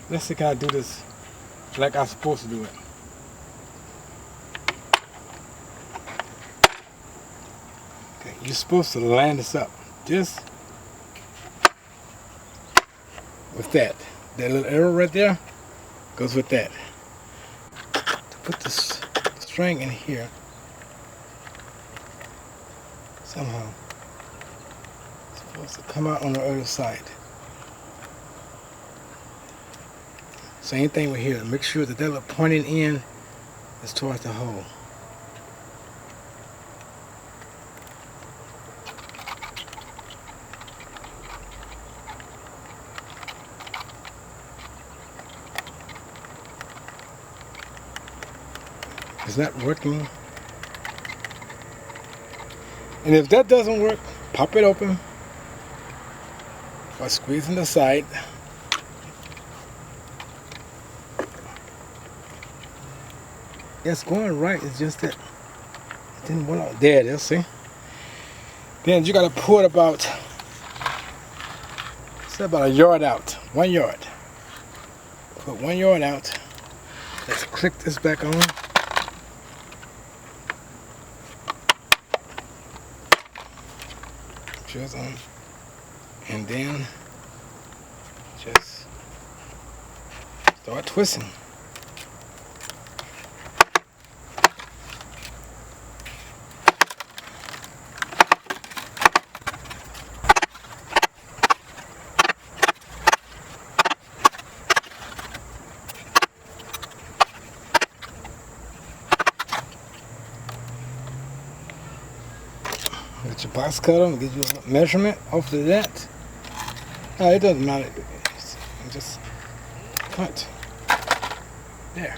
Let's see, can I do this like I'm supposed to do it? Okay, you're supposed to line this up just with that. That little arrow right there goes with that. To put this string in here somehow, it's supposed to come out on the other side. Same thing with here. Make sure that little pointing in is towards the hole. It's not working. And if that doesn't work, pop it open by squeezing the side. It's going right, it's just that it didn't want out. There it is, see? Then you gotta pull it about, say about a yard out, 1 yard. Put 1 yard out. Let's click this back on. Just on. And then just start twisting. Get your box cutter and get you a measurement off of that. No, it doesn't matter. Just cut. There.